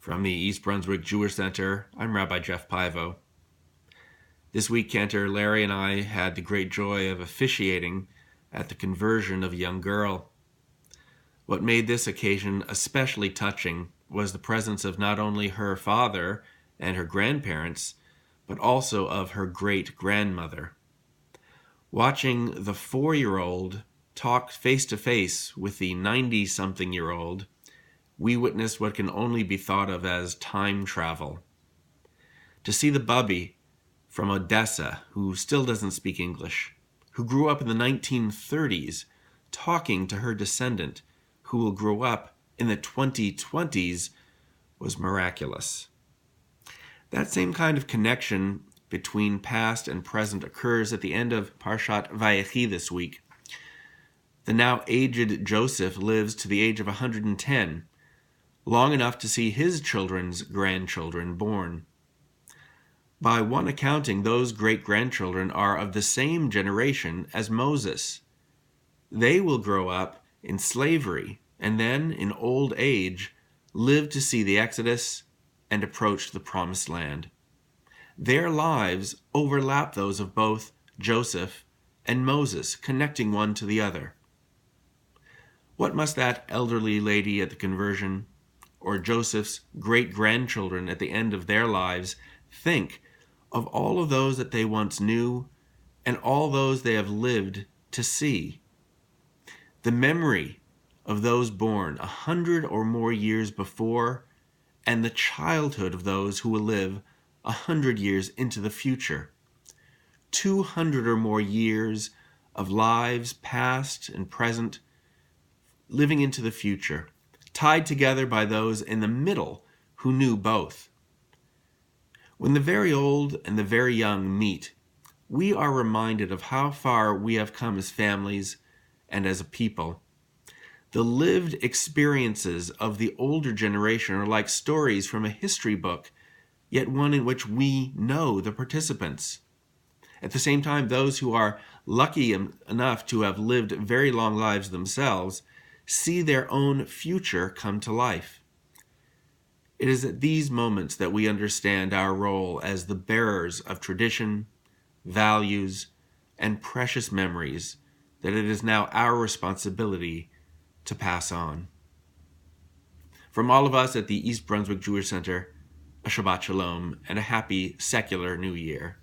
From the East Brunswick Jewish Center, I'm Rabbi Jeff Pivo. This week, Cantor Larry and I had the great joy of officiating at the conversion of a young girl. What made this occasion especially touching was the presence of not only her father and her grandparents, but also of her great-grandmother. Watching the 4-year-old talk face-to-face with the 90-something-year-old, we witnessed what can only be thought of as time travel. To see the bubby from Odessa, who still doesn't speak English, who grew up in the 1930s, talking to her descendant, who will grow up in the 2020s, was miraculous. That same kind of connection between past and present occurs at the end of Parshat Vayechi this week. The now aged Joseph lives to the age of 110, long enough to see his children's grandchildren born. By one accounting, those great-grandchildren are of the same generation as Moses. They will grow up in slavery and then, in old age, live to see the Exodus and approach the Promised Land. Their lives overlap those of both Joseph and Moses, connecting one to the other. What must that elderly lady at the conversion, or Joseph's great-grandchildren at the end of their lives, think of all of those that they once knew and all those they have lived to see? The memory of those born 100 or more years before, and the childhood of those who will live 100 years into the future. 200 or more years of lives past and present, living into the future, tied together by those in the middle who knew both. When the very old and the very young meet, we are reminded of how far we have come as families and as a people. The lived experiences of the older generation are like stories from a history book, yet one in which we know the participants. At the same time, those who are lucky enough to have lived very long lives themselves see their own future come to life. It is at these moments that we understand our role as the bearers of tradition, values, and precious memories that it is now our responsibility to pass on. From all of us at the East Brunswick Jewish Center, a Shabbat Shalom and a happy secular New Year.